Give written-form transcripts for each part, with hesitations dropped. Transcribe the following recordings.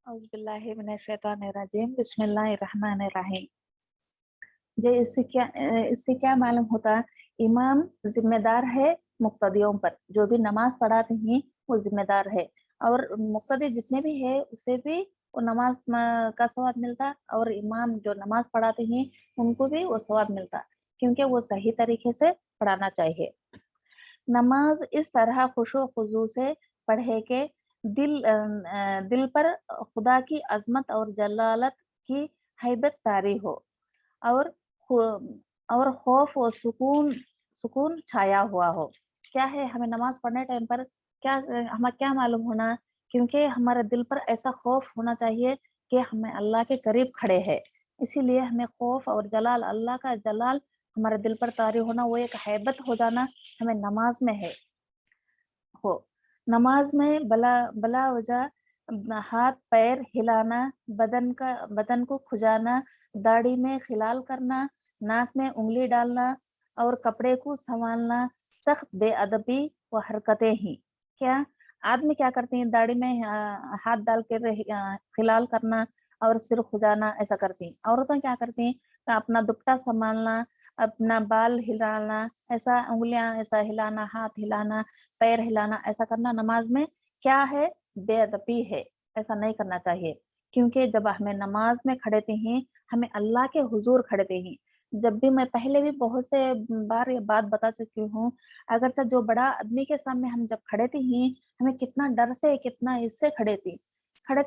औज़ुबिल्लाहिमिनश्शैतानिर्रजीम बिस्मिल्लाहिर्रहमानिर्रहीम। जे इससे क्या मालूम होता, इमाम जिम्मेदार है मुक्तदियों पर, जो भी नमाज पढ़ाते हैं वो जिम्मेदार है, और मुक्तदी जितने भी है उसे भी वो नमाज का सवाब मिलता, और इमाम जो नमाज पढ़ाते हैं उनको भी वो सवाब मिलता, क्योंकि वो सही तरीके से पढ़ाना चाहिए। नमाज इस तरह खुशो खुजू से पढ़े के दिल पर खुदा की अजमत और जलालत की हैबत तारी हो, और और खौफ और सुकून सुकून छाया हुआ हो। क्या है, हमें नमाज पढ़ने टाइम पर क्या हमें क्या मालूम होना, क्योंकि हमारे दिल पर ऐसा खौफ होना चाहिए कि हमें अल्लाह के करीब खड़े हैं। इसीलिए हमें खौफ और जलाल, अल्लाह का जलाल हमारे दिल पर तारी होना, वो एक हैबत हो जाना हमें नमाज में है हो। नमाज में बला बला वजह हाथ पैर हिलाना, बदन को खुजाना, दाढ़ी में खिलाल करना, नाक में उंगली डालना और कपड़े को संभालना सख्त बेअदबी व हरकतें ही। क्या आदमी क्या करते हैं, दाढ़ी में हाथ डाल के खिलाल करना और सिर खुजाना, ऐसा करती हैं। औरतें क्या करती हैं, अपना दुपट्टा संभालना, अपना बाल हिलाना, ऐसा उंगलियां ऐसा हिलाना, हाथ हिलाना, पैर हिलाना, ऐसा करना नमाज में क्या है, बेअदबी है। ऐसा नहीं करना चाहिए, क्योंकि जब हमें नमाज में खड़े हैं, हमें अल्लाह के हुजूर खड़े हैं। जब भी मैं पहले भी बहुत से बार ये बात बता चुकी हूँ, अगर से जो बड़ा आदमी के सामने हम जब खड़े हैं, हमें कितना डर से कितना इससे खड़े थे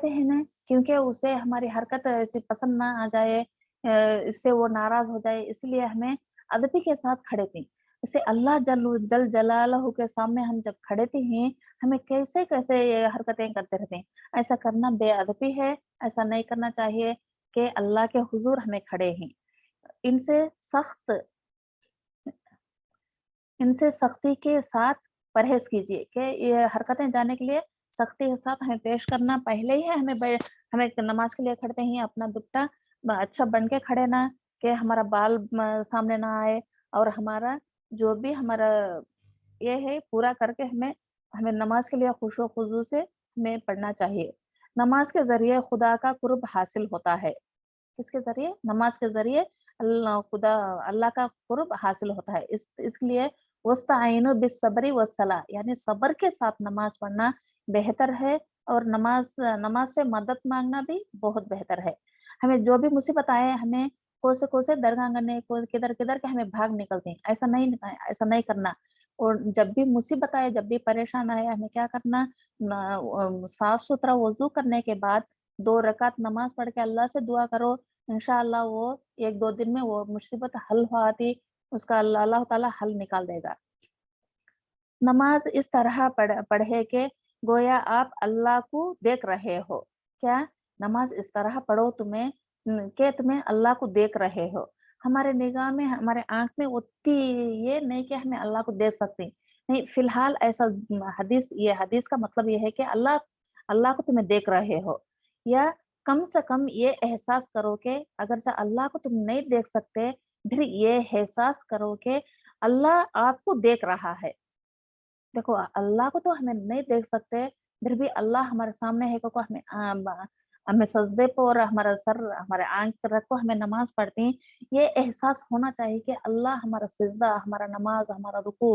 है ना, क्योंकि उसे हमारी हरकत ऐसी पसंद ना आ जाए, इससे वो नाराज हो जाए, इसलिए हमें अदबी के साथ खड़े थे। इसे अल्लाह जल जलालहू के सामने हम जब खड़े थे हैं, हमें कैसे कैसे ये हरकतें करते रहते हैं। ऐसा करना बेअदबी है, ऐसा नहीं करना चाहिए कि अल्लाह के हुजूर हमें खड़े हैं। इनसे सख्त इनसे सख्ती के साथ परहेज कीजिए, कि ये हरकतें जाने के लिए सख्ती के साथ हमें पेश करना। पहले ही है हमें नमाज के लिए खड़ते ही अपना दुपट्टा अच्छा बन के खड़े ना, कि हमारा बाल सामने ना आए, और हमारा जो भी हमारा ये है पूरा करके हमें हमें नमाज के लिए खुशो खुजू से हमें पढ़ना चाहिए। नमाज के जरिए खुदा का कुर्ब हासिल होता है। किसके ज़रिए? नमाज के ज़रिए अल्लाह का कुर्ब हासिल होता है। इसलिए वस्ताईनु बिस्सब्री वस्सलाह, यानी सब्र के साथ नमाज पढ़ना बेहतर है, और नमाज से मदद मांगना भी बहुत बेहतर है। हमें जो भी मुसीबत आए, हमें कोसे-कोसे दरगाह को किधर-किधर के हमें भाग निकलते हैं, ऐसा नहीं करना। और जब भी मुसीबत आए, जब भी परेशान आए, हमें क्या करना, साफ-सुथरा वज़ू करने के बाद 2 रकात नमाज पढ़ के अल्लाह से दुआ करो, इंशाअल्लाह वो 1-2 दिन में वो मुसीबत हल हो आती, उसका अल्लाह ताला हल निकाल देगा। नमाज इस तरह पढ़े के गोया आप अल्लाह को देख रहे हो। क्या? नमाज इस तरह पढ़ो कि तुम्हें अल्लाह को देख रहे हो। हमारे निगाह में, हमारे आँख में उतनी ये नहीं कि हमें अल्लाह को देख सकते हैं। नहीं, फिलहाल ऐसा ये हदीस का मतलब ये है कि अल्लाह अल्लाह को तुम्हें देख रहे हो, या कम से कम ये एहसास करो कि अगर से अल्लाह को तुम नहीं देख सकते, फिर ये एहसास करो कि अल्लाह आपको देख रहा है। देखो, अल्लाह को तो हमें नहीं देख सकते, फिर भी अल्लाह हमारे सामने है, क्योंकि हमें सजदे पे और हमारा सर हमारे आँख पे रख को हमें नमाज पढ़ते हैं। ये एहसास होना चाहिए कि अल्लाह हमारा सिजदा, हमारा नमाज, हमारा रुकू,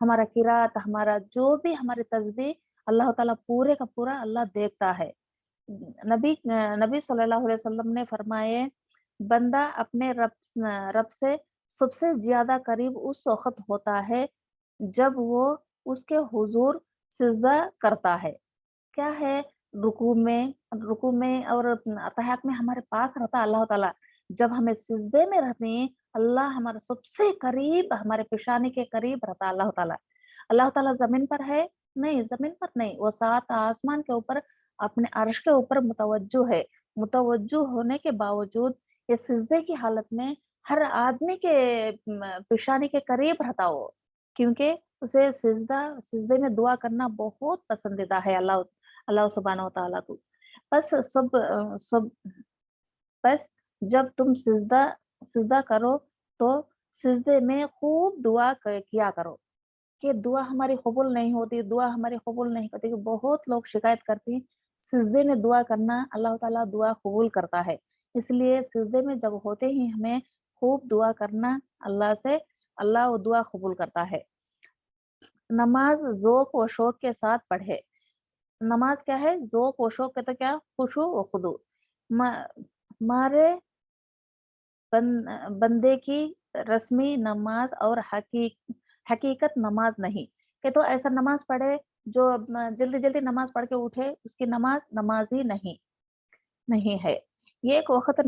हमारा किरात, हमारा जो भी हमारी तस्बीह, अल्लाह ताला पूरे का पूरा अल्लाह देखता है। नबी सल्लल्लाहु अलैहि वसल्लम ने फरमाए, बंदा अपने रब से सबसे ज्यादा करीब उस वक़्त होता है जब वो उसके हुजूर सिजदा करता है। क्या है, रुकू में और तहत में हमारे पास रहता है अल्लाह ताला। जब हमें सिजदे में रहते हैं, अल्लाह हमारे सबसे करीब, हमारे पेशानी के करीब रहता है अल्लाह ताला। अल्लाह ताला जमीन पर है? नहीं, जमीन पर नहीं, वो 7 आसमान के ऊपर अपने अर्श के ऊपर मुतवज्जो है। मुतवज्जो होने के बावजूद ये सिजदे की हालत में हर आदमी के पेशानी के करीब रहता वो, क्योंकि उसे सिजदे में दुआ करना बहुत पसंदीदा है अल्लाह सुब्हानहू व तआला को। बस सब अ, सब बस जब तुम सिजदा करो, तो सिजदे में खूब दुआ किया करो, कि दुआ हमारी कबूल नहीं होती, दुआ हमारी कबूल नहीं होती। बहुत लोग शिकायत करती हैं, سجدے میں دعا کرنا اللہ تعالیٰ دعا قبول کرتا ہے، اس لیے سجدے میں جب ہوتے ہی ہمیں خوب دعا کرنا اللہ سے، اللہ وہ دعا قبول کرتا ہے۔ نماز ذوق و شوق کے ساتھ پڑھے۔ نماز کیا ہے؟ ذوق و شوق کہتے کیا؟ خشوع و خضوع۔ ہمارے بندے کی رسمی نماز اور حقیقت نماز نہیں کہ تو ایسا نماز پڑھے جو جلدی جلدی نماز پڑھ کے اٹھے، اس کی نماز ہی نہیں ہے۔ ایک وقت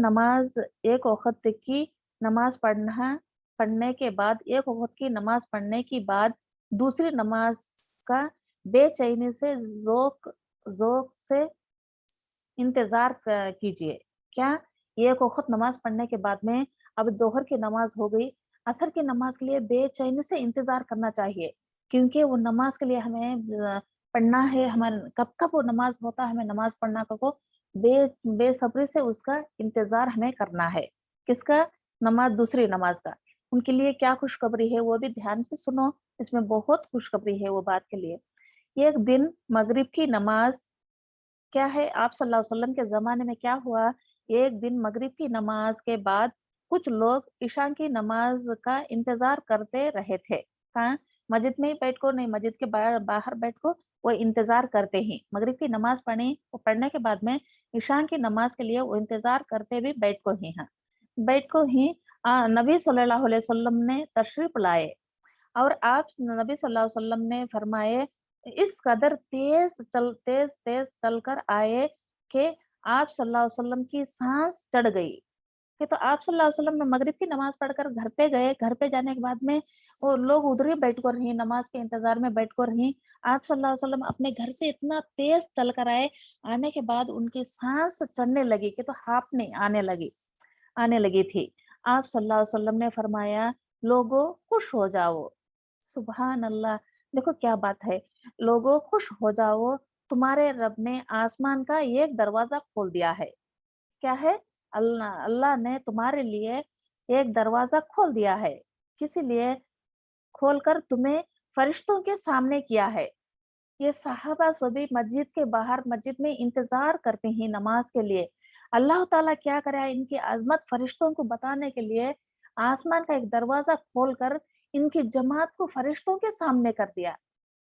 کی نماز پڑھنے کے بعد، ایک وقت کی نماز پڑھنے کے بعد دوسری نماز کا بے چینی سے ذوق سے انتظار کیجیے۔ کیا؟ ایک وقت نماز پڑھنے کے بعد میں اب ظہر کی نماز ہو گئی، عصر کی نماز کے لیے بے چینی سے انتظار کرنا چاہیے، کیونکہ وہ نماز کے لیے ہمیں پڑھنا ہے، کب وہ نماز ہوتا ہے، ہمیں نماز پڑھنا کو بے صبری سے اس کا انتظار ہمیں کرنا ہے۔ کس کا؟ دوسری نماز کا۔ ان کے لیے کیا خوشخبری ہے وہ بھی دھیان سے سنو، اس میں بہت خوشخبری ہے وہ بات کے لیے۔ ایک دن مغرب کی نماز کیا ہے؟ آپ صلی اللہ علیہ وسلم کے زمانے میں کیا ہوا؟ ایک دن مغرب کی نماز کے بعد کچھ لوگ عشاء کی نماز کا انتظار کرتے رہے تھے۔ کہاں؟ مسجد میں ہی بیٹھ کو نہیں، مسجد کے باہر بیٹھ کو وہ انتظار کرتے ہی، مغرب کی نماز پڑھنے کے بعد میں عشاء کی نماز کے لیے وہ انتظار کرتے بھی بیٹھ کو ہی نبی صلی اللہ علیہ وسلم نے تشریف لائے، اور آپ نبی صلی اللہ علیہ وسلم نے فرمائے اس قدر تیز چل کر آئے کہ آپ صلی اللہ علیہ وسلم کی سانس چڑھ گئی، کہ تو آپ صلی اللہ علیہ وسلم نے مغرب کی نماز پڑھ کر گھر پہ گئے، گھر پہ جانے کے بعد میں وہ لوگ ادھر ہی بیٹھ کر رہی، نماز کے انتظار میں بیٹھ کر رہی، آپ صلی اللہ علیہ وسلم اپنے گھر سے اتنا تیز چل کر آنے کے بعد ان کی سانس چڑھنے لگی، کہ تو ہانپنے آنے لگی تھی۔ آپ صلی اللہ علیہ وسلم نے فرمایا لوگوں خوش ہو جاؤ۔ سبحان اللہ، دیکھو کیا بات ہے، لوگوں خوش ہو جاؤ، تمہارے رب نے آسمان کا ایک دروازہ کھول دیا ہے۔ کیا ہے؟ اللہ نے تمہارے لیے ایک دروازہ کھول دیا ہے، کسی لیے کھول کر تمہیں فرشتوں کے سامنے کیا ہے۔ یہ صحابہ سبھی مسجد کے باہر مسجد میں انتظار کرتے ہیں نماز کے لیے، اللہ تعالیٰ کیا کرے ان کی عظمت فرشتوں کو بتانے کے لیے آسمان کا ایک دروازہ کھول کر ان کی جماعت کو فرشتوں کے سامنے کر دیا۔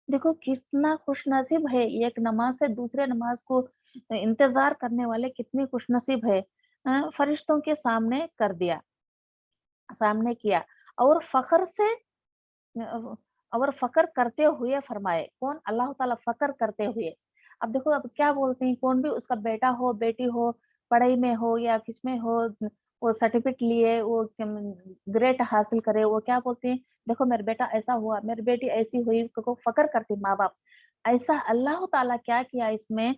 دیکھو کتنا خوش نصیب ہے، ایک نماز سے دوسرے نماز کو انتظار کرنے والے کتنی خوش نصیب ہے، فرشتوں کے سامنے کر دیا، سامنے کیا، اور فخر کرتے ہوئے فرمائے۔ کون؟ اللہ تعالیٰ فخر کرتے ہوئے۔ اب دیکھو اب کیا بولتے ہیں، کون بھی اس کا بیٹا ہو بیٹی ہو، پڑھائی میں ہو یا کس میں ہو، وہ سرٹیفکیٹ لیے، وہ گریڈ حاصل کرے، وہ کیا بولتے ہیں، دیکھو میرا بیٹا ایسا ہوا، میری بیٹی ایسی ہوئی، کو فخر کرتے ماں باپ۔ ایسا اللہ تعالیٰ کیا کیا اس میں،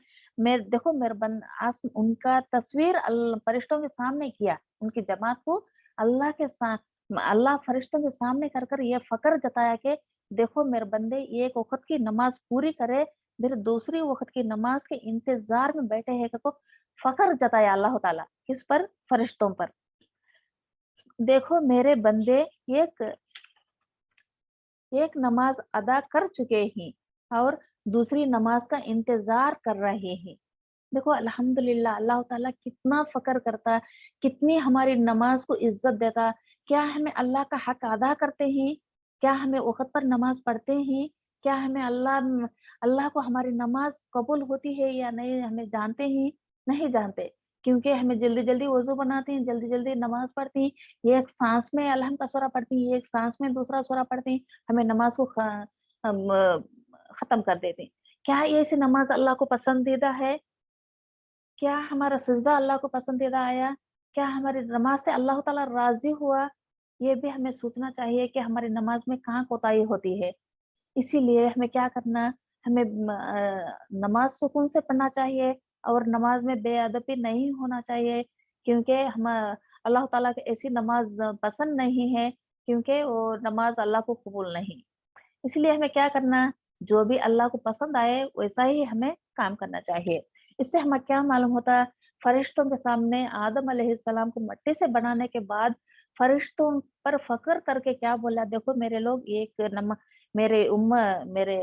دیکھو ان کا تصویر فرشتوں کے سامنے کیا، ان کی جماعت کو اللہ فرشتوں کے سامنے کر کر یہ فخر جتایا کہ دیکھو میرے بندے ایک وقت کی نماز پوری کرے، پھر دوسری وقت کی نماز کے انتظار میں بیٹھے ہیں، کہ فخر جتایا اللہ تعالیٰ کس پر؟ فرشتوں پر۔ دیکھو میرے بندے ایک نماز ادا کر چکے ہیں اور دوسری نماز کا انتظار کر رہے ہیں۔ دیکھو الحمدللہ اللہ تعالیٰ کتنا فخر کرتا، کتنی ہماری نماز کو عزت دیتا، کیا ہمیں اللہ کا حق ادا کرتے ہیں، کیا ہمیں وقت پر نماز پڑھتے ہیں، کیا ہمیں اللہ کو ہماری نماز قبول ہوتی ہے یا نہیں ہمیں جانتے ہیں؟ نہیں جانتے، کیونکہ ہمیں جلدی جلدی وضو بناتے ہیں، جلدی جلدی نماز پڑھتے ہیں، ایک سانس میں الحمد کا سورہ پڑھتی ہیں، ایک سانس میں دوسرا سورہ پڑھتے ہیں، ہمیں نماز کو ختم کر دیتے ہیں۔ کیا ایسی نماز اللہ کو پسندیدہ ہے؟ کیا ہمارا سجدہ اللہ کو پسندیدہ آیا؟ کیا ہماری نماز سے اللہ تعالیٰ راضی ہوا؟ یہ بھی ہمیں سوچنا چاہیے کہ ہماری نماز میں کہاں کوتاہی ہوتی ہے۔ اسی لیے ہمیں کیا کرنا، ہمیں نماز سکون سے پڑھنا چاہیے، اور نماز میں بے ادبی نہیں ہونا چاہیے، کیونکہ اللہ تعالیٰ کی ایسی نماز پسند نہیں ہے، کیونکہ وہ نماز اللہ کو قبول نہیں۔ اس لیے ہمیں کیا کرنا، جو بھی اللہ کو پسند آئے ویسا ہی ہمیں کام کرنا چاہیے۔ اس سے ہمیں کیا معلوم ہوتا ہے، فرشتوں کے سامنے آدم علیہ السلام کو مٹی سے بنانے کے بعد فرشتوں پر فخر کر کے کیا بولا، دیکھو میرے لوگ میرے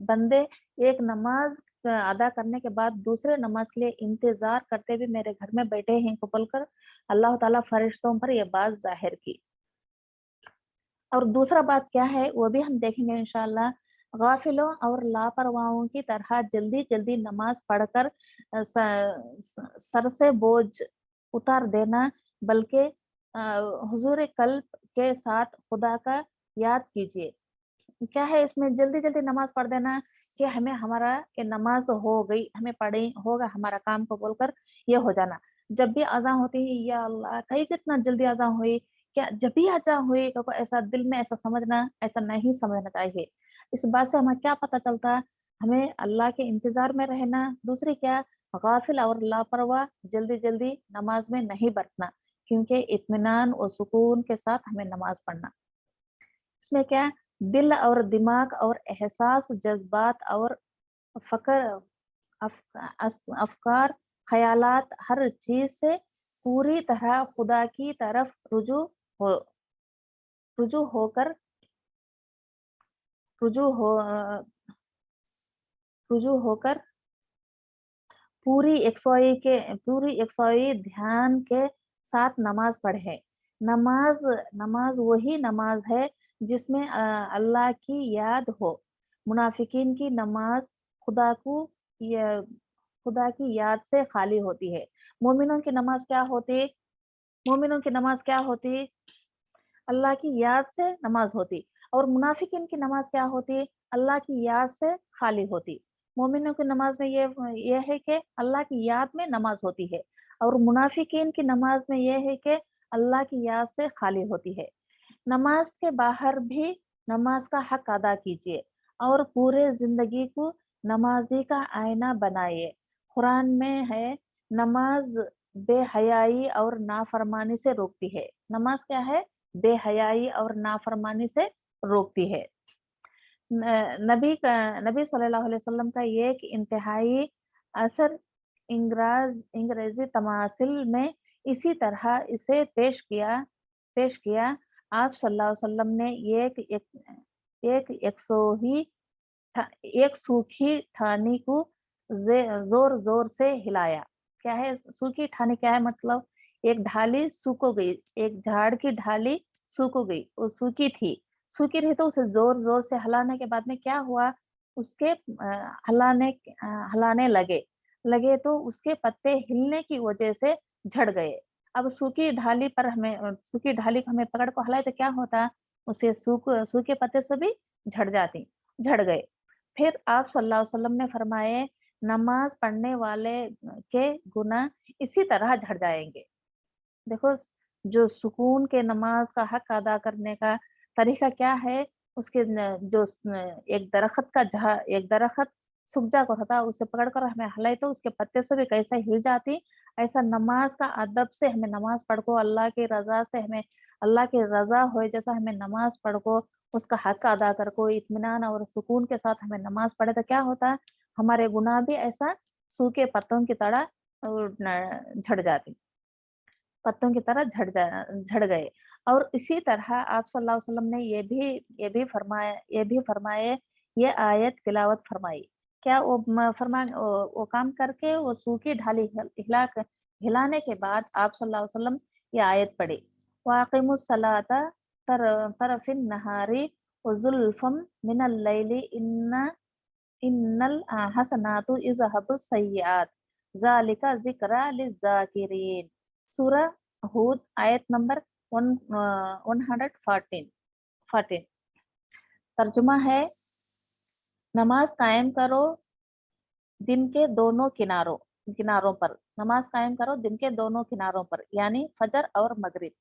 बंदे एक नमाज अदा करने के बाद दूसरे नमाज के लिए इंतजार करते हुए मेरे घर में बैठे हैं को बोलकर अल्लाह ताला फरिश्तों पर यह बात जाहिर की। और दूसरा बात क्या है वो भी हम देखेंगे इंशाअल्लाह। गाफिलों और लापरवाहों की तरह जल्दी जल्दी नमाज पढ़कर सर से बोझ उतार देना, बल्कि हुजूर कल्ब के साथ खुदा का याद कीजिए। क्या है इसमें जल्दी जल्दी नमाज पढ़ देना कि हमें हमारा ये नमाज हो गई, हमें पढ़े होगा हमारा काम को बोलकर ये हो जाना। जब भी अज़ान होती है या अल्लाह कहीं कितना जल्दी अज़ान हुई, क्या जब भी अज़ान हुई तो ऐसा दिल में ऐसा समझना, ऐसा नहीं समझना चाहिए। इस बात से हमें क्या पता चलता, हमें अल्लाह के इंतजार में रहना, दूसरी क्या गाफिल और लापरवाह जल्दी जल्दी नमाज में नहीं बरतना, क्योंकि इत्मीनान और सुकून के साथ हमें नमाज पढ़ना। इसमें क्या दिल और दिमाग और एहसास, जज़्बात और फ़क्र अफ़कार, ख़यालात हर चीज़ से पूरी तरह खुदा की तरफ हो रुजू होकर रुजू हो अ, रुजू होकर पूरी यकसोई ध्यान के साथ नमाज पढ़े। नमाज नमाज वही नमाज है जिसमें अल्लाह की याद हो। मुनाफिकीन की नमाज खुदा को या खुदा की याद से खाली होती है। मोमिनों की नमाज क्या होती? मोमिनों की नमाज क्या होती? अल्लाह की याद से नमाज होती। और मुनाफिकीन की नमाज क्या होती? अल्लाह की याद से खाली होती। मोमिनों की नमाज में ये है कि अल्लाह की याद में नमाज होती है, और मुनाफिकीन की नमाज में ये है कि अल्लाह की याद से खाली होती है। नमाज के बाहर भी नमाज का हक अदा कीजिए और पूरे जिंदगी को नमाजी का आईना बनाइए। कुरान में है नमाज बेहयाई और नाफरमानी से रोकती है। नमाज क्या है? बेहयाई और नाफरमानी से रोकती है। नबी सल्लल्लाहु अलैहि वसल्लम का ये एक इंतहाई असर अंग्रेजी तमासिल में इसी तरह इसे पेश किया। आप सल्लल्लाहु अलैहि वसल्लम ने एक एक सूखी ठानी को जोर जोर से हिलाया। क्या है सूखी ठानी? क्या है मतलब? एक ढाली सूख गई, एक झाड़ की ढाली सूख गई, वो सूखी रही तो उसे जोर जोर से हिलाने के बाद में क्या हुआ, उसके हिलाने लगे लगे तो उसके पत्ते हिलने की वजह से झड़ गए। अब सूखी ढाली को हमें पकड़ को हिलाए तो क्या होता, उसे सूखे पत्ते से भी झड़ गए। फिर आप सल्लल्लाहु अलैहि वसल्लम ने फरमाए नमाज पढ़ने वाले के गुनाह इसी तरह झड़ जाएंगे। देखो, जो सुकून के नमाज का हक अदा करने का तरीका क्या है, उसके एक दरख्त सूख जा होता था, उसे पकड़कर हमें हिलाई तो उसके पत्ते से भी कैसे हिल जाती। ऐसा नमाज का अदब से हमें नमाज पढ़ को अल्लाह की रजा से हमें अल्लाह की रजा हो जैसा हमें नमाज पढ़ को उसका हक अदा कर को इत्मीनान और सुकून के साथ हमें नमाज पढ़े तो क्या होता है, हमारे गुनाह भी ऐसा सूखे पत्तों की तरह झड़ जाती पत्तों की तरह झड़ गए। और इसी तरह आप सल्लल्लाहु अलैहि वसल्लम ने ये भी फरमाए, ये आयत तिलावत फरमाई। क्या वो काम करके वो सूखी ढाली हिलाने के बाद आप सल्लल्लाहु अलैहि वसल्लम ये आयत पढ़ी, वाक़िमुस सलाता तरफिन नहारी व ज़ुल्फ़म मिनल लैली इन्नल हसनातु इज़हबुस सय्यिआत ज़ालिका ज़िक्रा लिज़्ज़ाकिरीन। सूरह हूद आयत नंबर 114। तर्जुमा है, नमाज कायम करो दिन के दोनों किनारों पर। नमाज कायम करो दिन के दोनों किनारों पर, यानी फजर और मगरिब।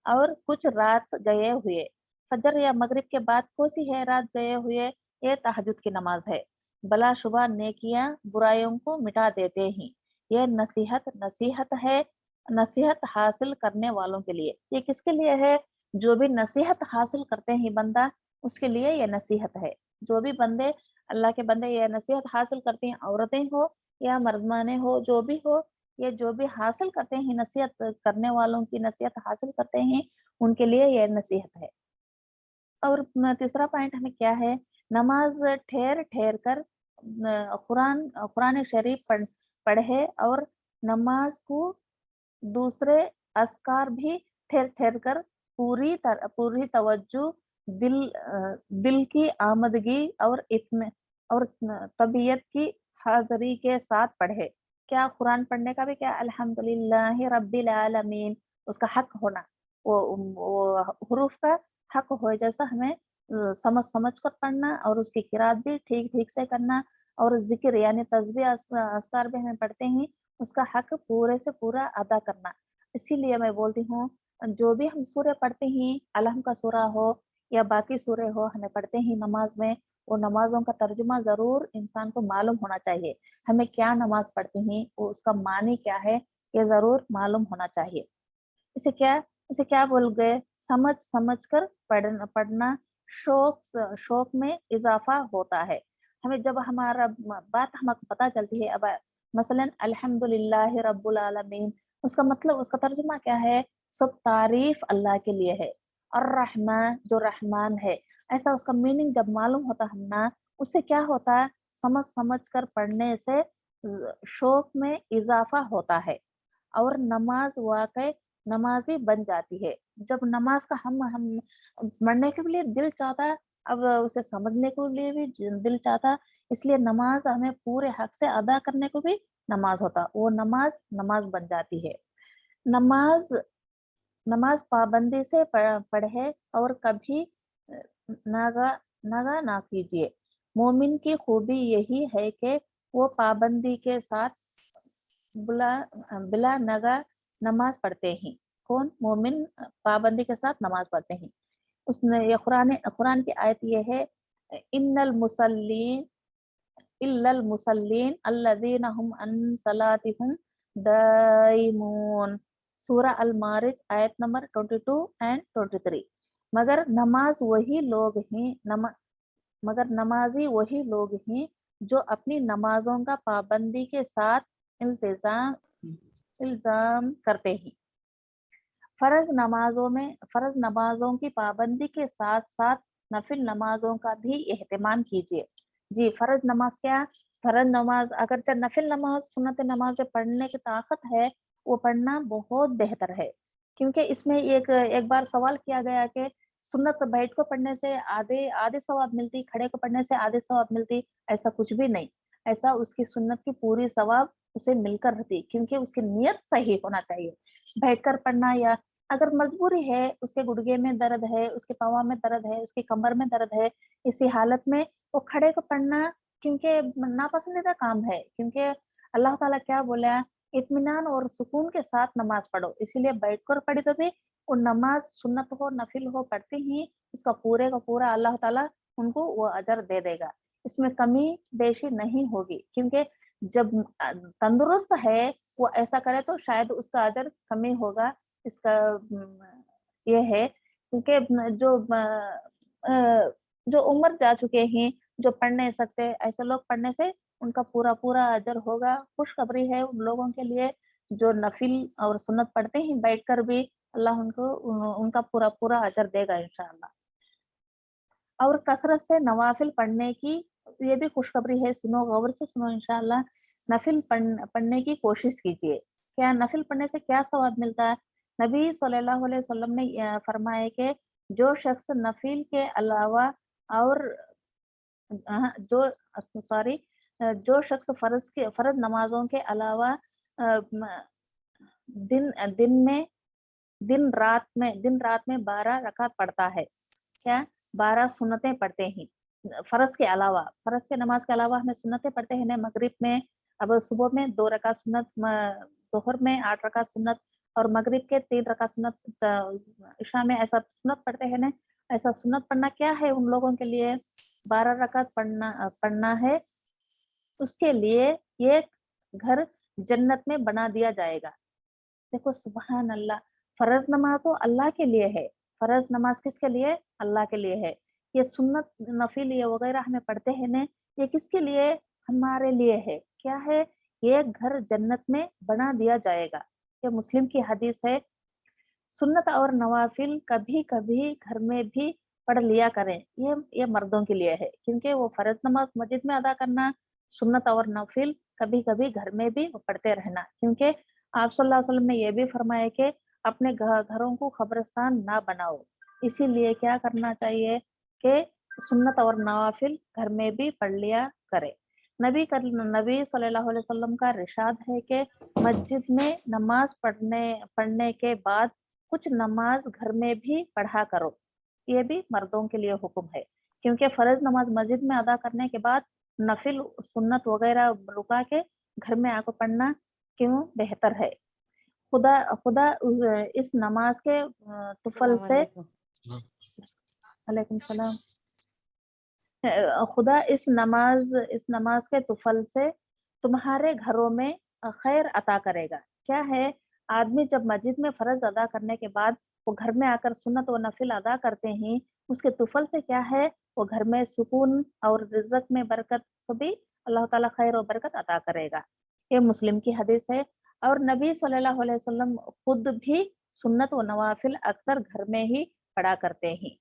और कुछ रात गए हुए, फजर या मगरिब के बाद कौन सी है रात गए हुए? ये तहज्जुद की नमाज है। बला शुबा नेकियां बुराइयों को मिटा देते हैं। ये नसीहत है, नसीहत हासिल करने वालों के लिए। ये किसके लिए है? जो भी नसीहत हासिल करते हैं बंदा, उसके लिए ये नसीहत है। जो भी बंदे अल्लाह के बंदे ये नसीहत हासिल करते हैं, औरतें हो या मर्दाने हो, जो भी हो, ये जो भी हासिल करते हैं नसीहत करने वालों की नसीहत हासिल करते हैं, उनके लिए ये नसीहत है। और तीसरा पॉइंट हमें क्या है, नमाज ठहर ठहर कर कुरान शरीफ पढ़े और नमाज को दूसरे अस्कार भी ठहर ठहर कर पूरी तवज्जो दिल की आमदगी और इत्म और तबीयत की हाजिरी के साथ पढ़े। क्या कुरान पढ़ने का भी क्या अल्हम्दुलिल्लाहि रब्बिल आलमीन उसका हक होना, वो हुरूफ का हक हो, जैसा हमें समझ समझ कर पढ़ना और उसकी किरात भी ठीक ठीक से करना और जिक्र यानी तस्बीह अस्कार भी हमें पढ़ते हैं, उसका हक पूरे से पूरा अदा करना। इसीलिए मैं बोलती हूँ जो भी हम सूरह पढ़ते हैं, अलहम का सूरा हो या बाकी सूरह हो, हमें पढ़ते हैं नमाज में, वो नमाजों का तर्जुमा जरूर इंसान को मालूम होना चाहिए। हमें क्या नमाज पढ़ते हैं, वो उसका मानी क्या है, ये जरूर मालूम होना चाहिए। इसे क्या इसे क्या बोल गए, समझ समझ कर पढ़ना शौक में इजाफा होता है। हमें जब हमारा बात हमको पता चलती है, अब मसलन अल्हम्दुलिल्लाह रब्बुल आलमीन, उसका मतलब उसका तर्जुमा क्या है, सब तारीफ अल्लाह के लिए है। और रहमान जो रहमान है, ऐसा उसका मीनिंग जब मालूम होता हम ना, उससे क्या होता है, समझ समझ कर पढ़ने से शौक में इजाफा होता है और नमाज वाकई नमाजी बन जाती है। जब नमाज का हम पढ़ने के लिए दिल चाहता है, अब उसे समझने के लिए भी दिल चाहता, इसलिए नमाज हमें पूरे हक से अदा करने को भी नमाज होता, वो नमाज बन जाती है। नमाज नमाज पाबंदी से पढ़े और कभी नागा नागा ना कीजिए। मोमिन की खूबी यही है कि वो पाबंदी के साथ बुला बिला नगा नमाज पढ़ते हैं। कौन मोमिन पाबंदी के साथ नमाज पढ़ते हैं। उसने ये कुरान की आयत ये है, इन्नल मुसल्लीन इल्लल मुसल्लीन अल्लज़ीना हुम अन सलातिहुम दाइमून। सूरह अल मारिज आयत नंबर 22 एंड 23। मगर नमाज वही लोग हैं मगर नमाजी वही लोग हैं जो अपनी नमाजों का पाबंदी के साथ इल्तिजाम इल्जाम करते हैं। फर्ज नमाजों की पाबंदी के साथ साथ नफिल नमाजों का भी एहतमाम कीजिए। जी, फर्ज नमाज क्या, फर्ज नमाज अगर चाहे नफिल नमाज सुन्नत नमाज पढ़ने की ताकत है, वो पढ़ना बहुत बेहतर है। क्योंकि इसमें एक एक बार सवाल किया गया कि सुन्नत बैठ को पढ़ने से आधे आधे सवाब मिलती, खड़े को पढ़ने से आधे सवाब मिलती, ऐसा कुछ भी नहीं। ऐसा उसकी सुन्नत की पूरी सवाब उसे मिलकर रहती, क्योंकि उसकी नियत सही होना चाहिए। बैठकर पढ़ना या अगर मजबूरी है, उसके गुड़गे में दर्द है, उसके पाँव में दर्द है, उसकी कमर में दर्द है, इसी हालत में वो खड़े को पढ़ना क्योंकि नापसंदीदा काम है। क्योंकि अल्लाह ताला क्या बोला, इत्मीनान और सुकून के साथ नमाज पढ़ो। इसीलिए बैठकर पढ़ी तो भी वो नमाज सुन्नत हो नफिल हो पढ़ते ही उसका पूरे का पूरा अल्लाह ताला उनको वो अजर दे देगा। इसमें कमी बेशी नहीं होगी। क्योंकि जब तंदुरुस्त है वो ऐसा करे तो शायद उसका अजर कमी होगा। इसका ये है क्योंकि जो उम्र जा चुके हैं, जो पढ़ नहीं सकते, ऐसे लोग पढ़ने से उनका पूरा पूरा अजर होगा। खुशखबरी है उन लोगों के लिए जो नफिल और सुन्नत पढ़ते हैं बैठकर भी, अल्लाह उनको उनका पूरा पूरा अजर देगा इंशाअल्लाह। और कसरत से नवाफिल पढ़ने की ये भी खुशखबरी है, सुनो गौर से सुनो इंशाअल्लाह। नफिल पढ़ने की कोशिश कीजिए। क्या नफिल पढ़ने से क्या सवाब मिलता है? नबी सल्लल्लाहु अलैहि वसल्लम ने फरमाया कि जो शख्स नफिल के अलावा और जो सॉरी जो शख्स फर्ज नमाजों के अलावा दिन दिन में दिन रात में 12 रकात पढ़ता है। क्या 12 सुन्नतें पढ़ते हैं फर्ज के अलावा, फर्ज के नमाज के अलावा हमें सुन्नतें पढ़ते हैं ना, मगरिब में, अब सुबह में 2 रकात सुन्नत, दोहर में 8 रकात सुन्नत और मगरिब के 3 रकात सुन्नत, इशा में ऐसा सुन्नत पढ़ते हैं ना। ऐसा सुन्नत पढ़ना क्या है उन लोगों के लिए, 12 रकात पढ़ना है, उसके लिए ये घर जन्नत में बना दिया जाएगा। देखो सुबहान अल्लाह, फर्ज नमाज तो अल्लाह के लिए है। फर्ज नमाज किसके लिए, अल्लाह के लिए है। ये सुन्नत नफिल ये वगैरह हमें पढ़ते हैं ना, ये किसके लिए, हमारे लिए है। क्या है, ये घर जन्नत में बना दिया जाएगा। ये मुस्लिम की हदीस है। सुन्नत और नवाफिल कभी कभी घर में भी पढ़ लिया करें। ये मर्दों के लिए है, क्योंकि वो फ़र्ज़ नमाज़ मस्जिद में अदा करना, सुन्नत और नफ़िल कभी-कभी घर में भी पढ़ते रहना। क्योंकि आप सल्लल्लाहु अलैहि वसल्लम ने ये भी फरमाया कि अपने घरों को कब्रिस्तान ना बनाओ। इसीलिए क्या करना चाहिए कि सुन्नत और नवाफ़िल घर में भी पढ़ लिया करें। नबी सल्लल्लाहु अलैहि वसल्लम का इरशाद है कि मस्जिद में नमाज़ पढ़ने पढ़ने के बाद कुछ नमाज़ घर में भी पढ़ा करो। ये भी मर्दों के लिए हुक्म है, क्योंकि फ़र्ज़ नमाज़ मस्जिद में अदा करने के बाद नफ़िल सुन्नत वग़ैरह रुका के घर में आकर पढ़ना क्यों बेहतर है। खुदा खुदा इस नमाज़ के तुफ़ल अस्सलाम से वालेकुम। वालेकुम सलाम। खुदा इस नमाज़ के तुफ़ल से तुम्हारे घरों में खैर अता करेगा। क्या है, आदमी जब मस्जिद में फ़र्ज़ अदा करने के बाद वो घर में आकर सुन्नत व नफ़िल अदा करते हैं, उसके तुफ़ल से क्या है, वो घर में सुकून और रिज़्क़ में बरकत सभी अल्लाह ताला खैर और बरकत अता करेगा। ये मुस्लिम की हदीस है और नबी सल्लल्लाहु अलैहि वसल्लम खुद भी सुन्नत व नवाफ़िल अक्सर घर में ही पढ़ा करते हैं।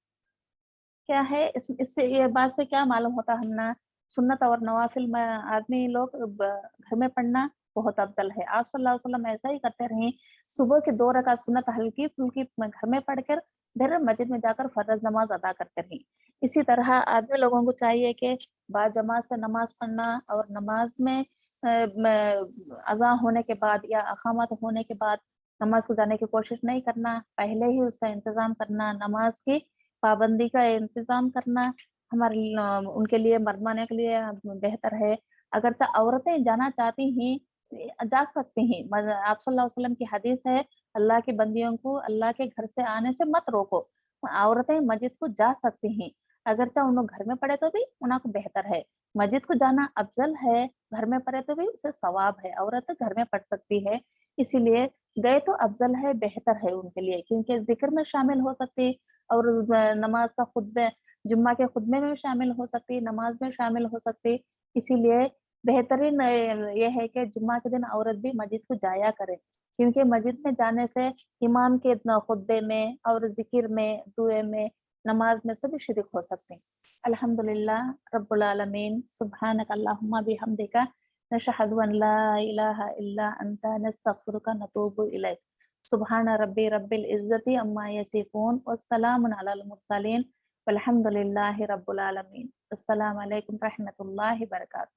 क्या है इससे ये बात से क्या मालूम होता है ना, सुन्नत और नवाफ़िल में आदमी लोग घर में पढ़ना बहुत अफ़ज़ल है। आप सल्लल्लाहु अलैहि वसल्लम ऐसा ही करते रहे। सुबह की 2 रकात सुन्नत हल्की-फुल्की घर में पढ़कर फिर मस्जिद में जाकर फ़र्ज़ नमाज़ अदा करते रहे। इसी तरह आदमी लोगों को चाहिए कि बाजमात से नमाज़ पढ़ना और नमाज़ में अज़ान होने के बाद या अक़ामत होने के बाद नमाज़ को जाने की कोशिश नहीं करना, पहले ही उसका इंतज़ाम करना, नमाज़ की पाबंदी का इंतज़ाम करना हमारे उनके लिए मर्दाना के लिए बेहतर है। अगरचे औरतें जाना चाहती हैं, जा सकती हैं। आप सल्लल्लाहु अलैहि वसल्लम की हदीस है, अल्लाह की बंदियों को अल्लाह के घर से आने से मत रोको। औरतें मस्जिद को जा सकती हैं, अगरचे उन लोग घर में पढ़े तो भी उन्हें को बेहतर है। मस्जिद को जाना अफ़ज़ल है, घर में पढ़े तो भी उसे सवाब है, औरत घर में पढ़ सकती है। इसीलिए गए तो अफ़ज़ल है, बेहतर है उनके लिए, क्योंकि ज़िक्र में शामिल हो सकती और नमाज का खुतबे जुम्मा के खुतबे में भी शामिल हो सकती है, नमाज में शामिल हो सकती है। इसीलिए बेहतरीन ये है कि जुम्मा के दिन औरत भी मस्जिद को जाया करे, क्योंकि मस्जिद में जाने से इमाम के खुतबे में और ज़िक्र में, दुए में, नमाज में सभी शरीक हो सकते हैं। अल्हम्दुलिल्लाह रब्बुल आलमीन, सुब्हानक अल्लाहुम्मा बिहम्दिका, नशहदु अन ला इलाहा इल्ला अंता, नस्तगफिरुका नतूबु इलैक। सुब्हान रब्बी रब्बिल इज़्ज़ति अम्मा यसिफून वस्सलामुन अलल मुरसलीन वल्हम्दुलिल्लाहि रब्बिल आलमीन। अस्सलामु अलैकुम रहमतुल्लाहि बरकातहू।